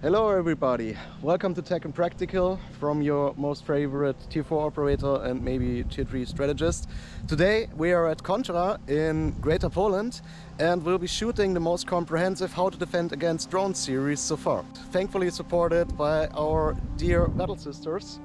Hello everybody, welcome to Tech and Practical from your most favorite Tier 4 operator and maybe Tier 3 strategist. Today we are at Contra in Greater Poland and we'll be shooting the most comprehensive How to Defend Against Drones series so far. Thankfully supported by our dear battle sisters.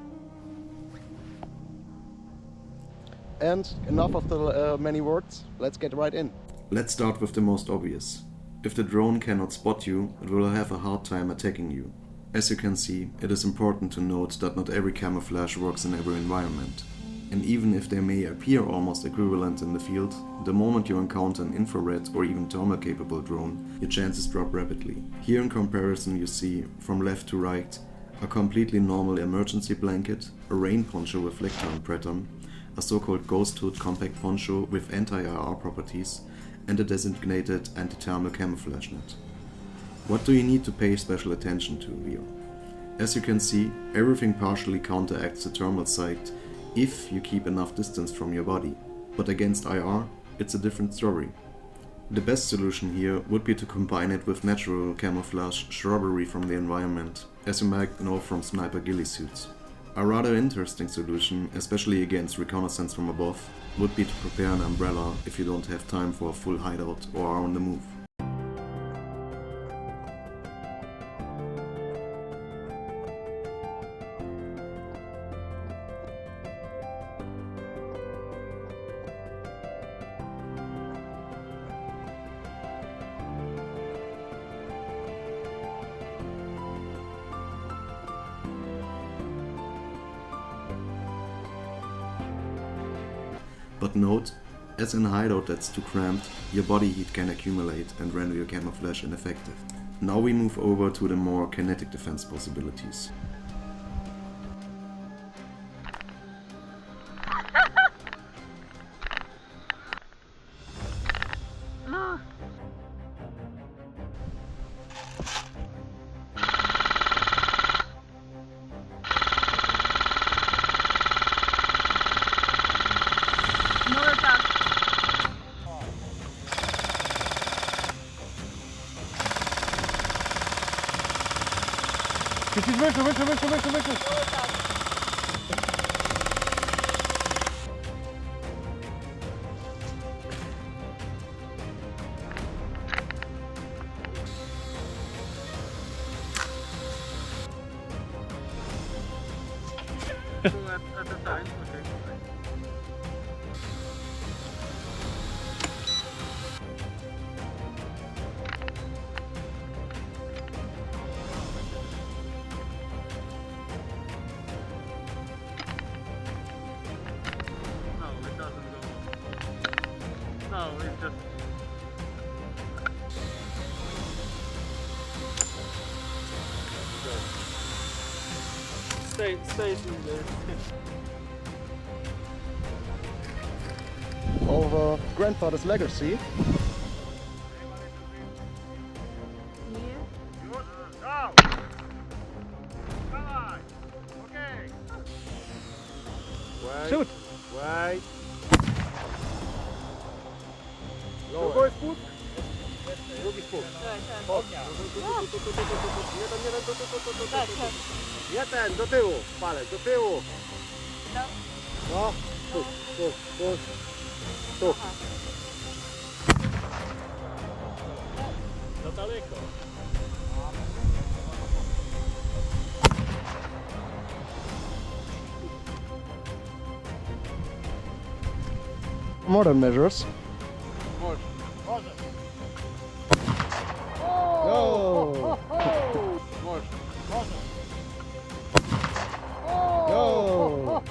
And enough of the many words, let's get right in. Let's start with the most obvious. If the drone cannot spot you, it will have a hard time attacking you. As you can see, it is important to note that not every camouflage works in every environment. And even if they may appear almost equivalent in the field, the moment you encounter an infrared or even thermal capable drone, your chances drop rapidly. Here in comparison you see, from left to right, a completely normal emergency blanket, a rain poncho with lectern pattern, a so-called ghost hood compact poncho with anti-IR properties, and a designated anti-thermal camouflage net. What do you need to pay special attention to here? As you can see, everything partially counteracts the thermal side if you keep enough distance from your body, but against IR, it's a different story. The best solution here would be to combine it with natural camouflage shrubbery from the environment, as you might know from sniper ghillie suits. A rather interesting solution, especially against reconnaissance from above, would be to prepare an umbrella if you don't have time for a full hideout or are on the move. But note, as in a hideout that's too cramped, your body heat can accumulate and render your camouflage ineffective. Now we move over to the more kinetic defense possibilities. Wyszło! At the time, okay. No, it doesn't go. No, it just. Stays in there. Our grandfather's legacy. Go! Dawaj! Okay! Wait. Shoot! Wait. Lower. Spód? Drugi spód. Jeden, do tyłu. Palec, do tyłu. No. Tu. Za daleko. Modern measures. Może. Go! Może. Go!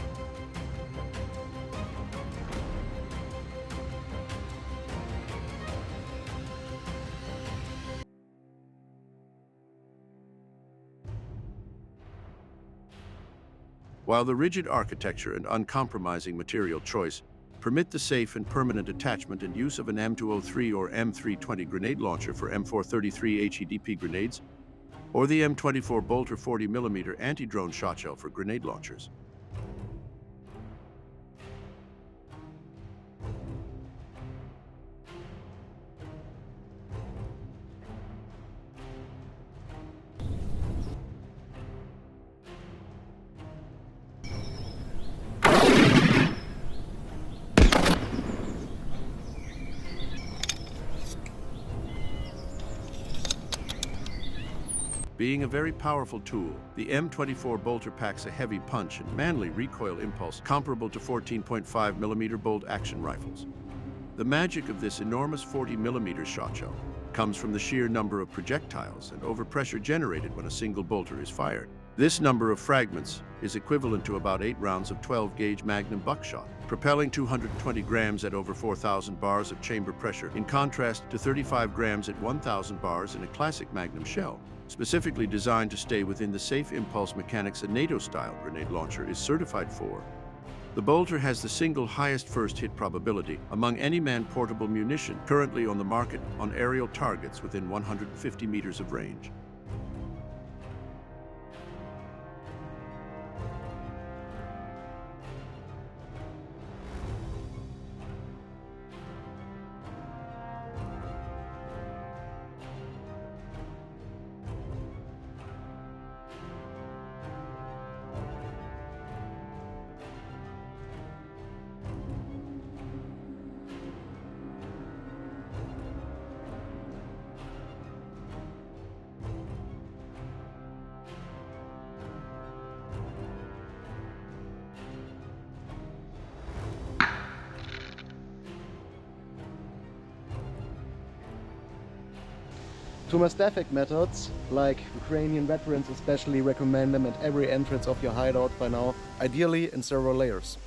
While the rigid architecture and uncompromising material choice permit the safe and permanent attachment and use of an M203 or M320 grenade launcher for M433 HEDP grenades, or the M24 Bolter 40mm anti-drone shotshell for grenade launchers. Being a very powerful tool, the M24 bolter packs a heavy punch and manly recoil impulse comparable to 14.5mm bolt action rifles. The magic of this enormous 40mm shot shell comes from the sheer number of projectiles and overpressure generated when a single bolter is fired. This number of fragments is equivalent to about 8 rounds of 12-gauge Magnum buckshot, propelling 220 grams at over 4,000 bars of chamber pressure, in contrast to 35 grams at 1,000 bars in a classic Magnum shell. Specifically designed to stay within the safe impulse mechanics a NATO-style grenade launcher is certified for. The bolter has the single highest first hit probability among any man-portable munition currently on the market on aerial targets within 150 meters of range. Tumor-static methods, like Ukrainian veterans especially, recommend them at every entrance of your hideout by now, ideally in several layers.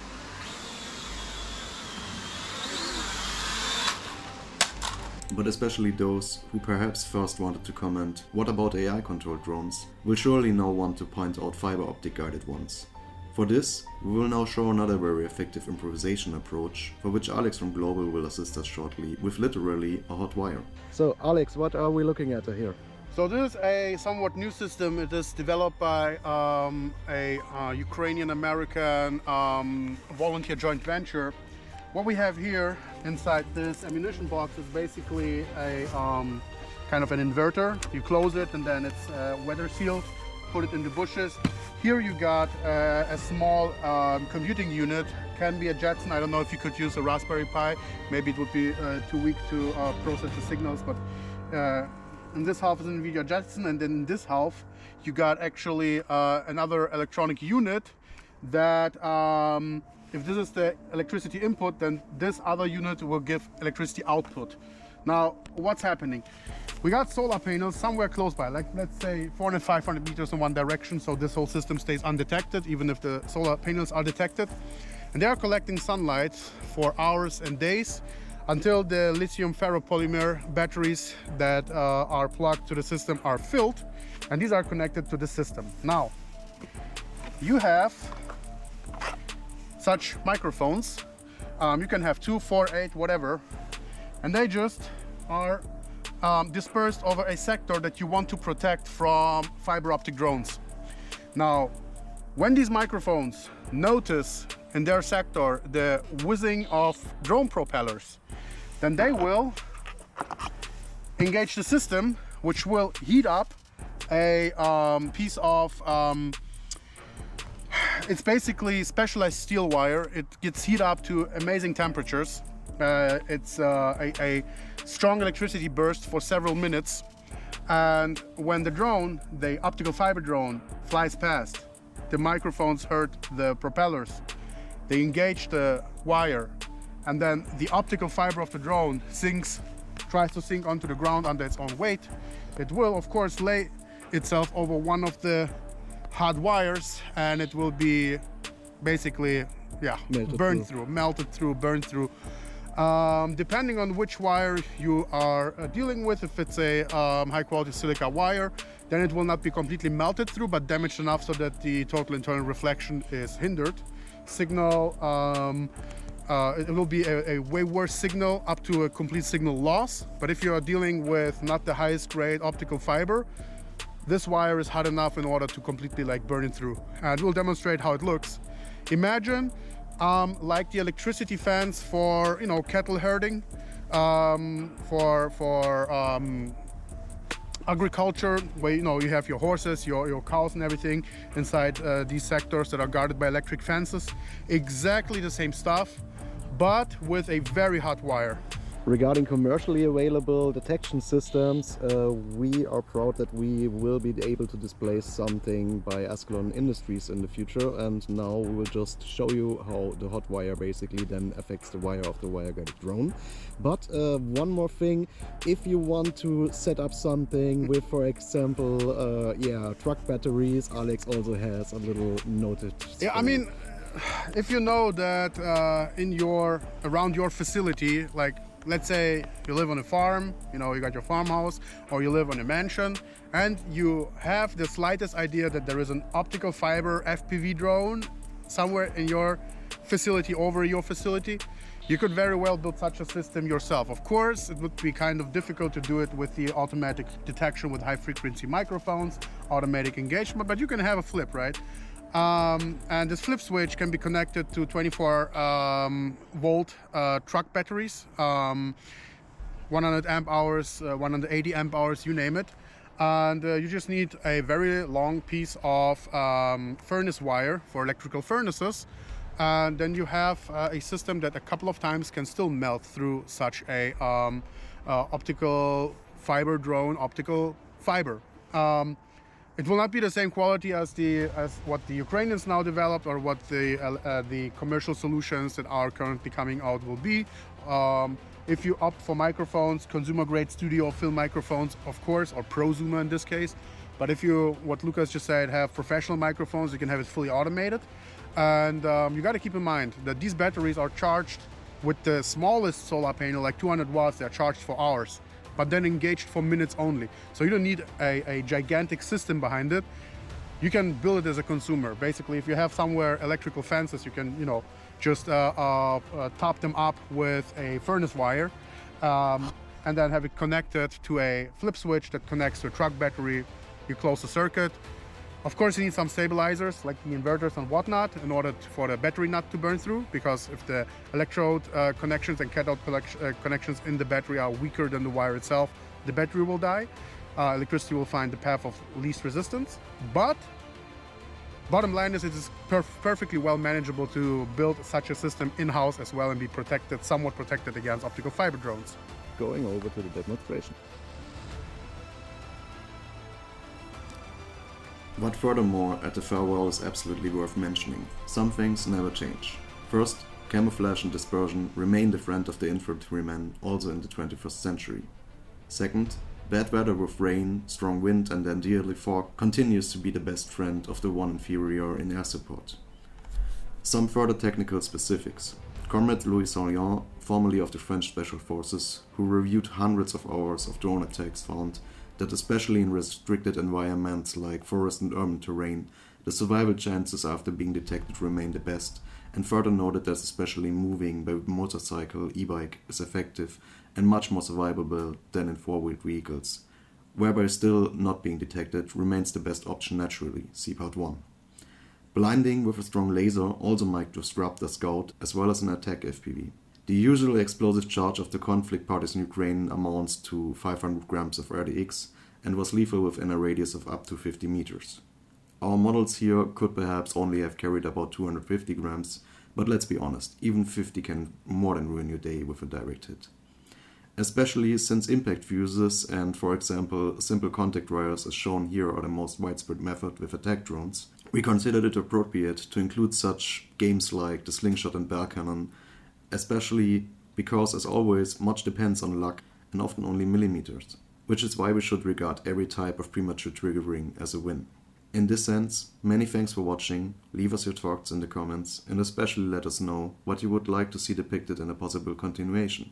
But especially those who perhaps first wanted to comment, what about AI-controlled drones, will surely now want to point out fiber-optic guided ones. For this, we will now show another very effective improvisation approach, for which Alex from Global will assist us shortly, with literally a hot wire. So Alex, what are we looking at here? So this is a somewhat new system. It is developed by a Ukrainian-American volunteer joint venture. What we have here inside this ammunition box is basically a kind of an inverter. You close it and then it's weather sealed, put it in the bushes. Here you got a small computing unit, can be a Jetson. I don't know if you could use a Raspberry Pi. Maybe it would be too weak to process the signals, but in this half is an NVIDIA Jetson, and then in this half you got actually another electronic unit that if this is the electricity input, then this other unit will give electricity output. Now, what's happening? We got solar panels somewhere close by, like let's say 400, 500 meters in one direction, so this whole system stays undetected, even if the solar panels are detected. And they are collecting sunlight for hours and days until the lithium ferropolymer batteries that are plugged to the system are filled, and these are connected to the system. Now, you have such microphones. You can have 2, 4, 8, whatever, and they just are dispersed over a sector that you want to protect from fiber optic drones. Now, when these microphones notice in their sector the whizzing of drone propellers, then they will engage the system, which will heat up a piece of it's basically specialized steel wire. It gets heated up to amazing temperatures. It's a strong electricity burst for several minutes, and when the drone, the optical fiber drone, flies past, the microphones hurt the propellers. They engage the wire, and then the optical fiber of the drone tries to sink onto the ground under its own weight. It will, of course, lay itself over one of the hot wires, and it will be basically, melted through, burned through. Depending on which wire you are dealing with, if it's a high-quality silica wire, then it will not be completely melted through, but damaged enough so that the total internal reflection is hindered. Signal, it will be a way worse signal, up to a complete signal loss. But if you are dealing with not the highest grade optical fiber, this wire is hot enough in order to completely burn it through. And we'll demonstrate how it looks. Imagine like the electricity fans for cattle herding, for agriculture, where you have your horses, your cows and everything inside these sectors that are guarded by electric fences. Exactly the same stuff, but with a very hot wire. Regarding commercially available detection systems, we are proud that we will be able to display something by Ascalon Industries in the future, and now we will just show you how the hot wire basically then affects the wire of the wire-guided drone. But one more thing, if you want to set up something with, for example, truck batteries, Alex also has a little noted. Yeah, I mean, if you know that around your facility, like let's say you live on a farm, you know, you got your farmhouse, or you live on a mansion, and you have the slightest idea that there is an optical fiber FPV drone somewhere in your facility, over your facility, you could very well build such a system yourself. Of course, it would be kind of difficult to do it with the automatic detection with high frequency microphones, automatic engagement, but you can have a flip, right? And this flip switch can be connected to 24 volt truck batteries, 100 amp hours, 180 amp hours, you name it. And you just need a very long piece of furnace wire for electrical furnaces. And then you have a system that a couple of times can still melt through such a optical fiber drone, optical fiber. It will not be the same quality as what the Ukrainians now developed, or what the commercial solutions that are currently coming out will be. If you opt for microphones, consumer-grade studio film microphones, of course, or prosumer in this case. But if you, what Lucas just said, have professional microphones, you can have it fully automated. And you got to keep in mind that these batteries are charged with the smallest solar panel, like 200 watts. They're charged for hours, but then engaged for minutes only. So you don't need a gigantic system behind it. You can build it as a consumer. Basically, if you have somewhere electrical fences, you can, you know, just top them up with a furnace wire, and then have it connected to a flip switch that connects to a truck battery. You close the circuit. Of course, you need some stabilizers like the inverters and whatnot in order for the battery not to burn through, because if the electrode connections and cathode connections in the battery are weaker than the wire itself, the battery will die. Electricity will find the path of least resistance. But bottom line is, it is perfectly well manageable to build such a system in-house as well and be protected, somewhat protected against optical fiber drones. Going over to the demonstration. But furthermore, at the farewell is absolutely worth mentioning. Some things never change. First, camouflage and dispersion remain the friend of the infantryman also in the 21st century. Second, bad weather with rain, strong wind and then dearly fog continues to be the best friend of the one inferior in air support. Some further technical specifics. Comrade Louis Saurian, formerly of the French Special Forces, who reviewed hundreds of hours of drone attacks, found that especially in restricted environments like forest and urban terrain, the survival chances after being detected remain the best, and further noted that especially moving by motorcycle, e-bike is effective and much more survivable than in four-wheeled vehicles, whereby still not being detected remains the best option naturally, see part 1. Blinding with a strong laser also might disrupt a scout as well as an attack FPV. The usual explosive charge of the conflict parties in Ukraine amounts to 500 grams of RDX and was lethal within a radius of up to 50 meters. Our models here could perhaps only have carried about 250 grams, but let's be honest, even 50 can more than ruin your day with a direct hit. Especially since impact fuses and, for example, simple contact wires as shown here are the most widespread method with attack drones, we considered it appropriate to include such games like the slingshot and bell cannon, especially because, as always, much depends on luck and often only millimeters, which is why we should regard every type of premature triggering as a win. In this sense, many thanks for watching, leave us your thoughts in the comments and especially let us know what you would like to see depicted in a possible continuation.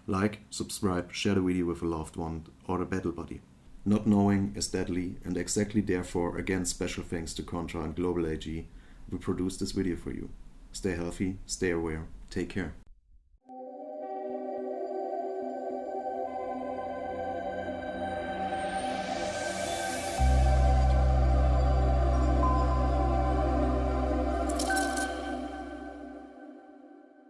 Like, subscribe, share the video with a loved one or a battle buddy. Not knowing is deadly, and exactly therefore, again special thanks to Contra and Global.AG, we produced this video for you. Stay healthy, stay aware, take care.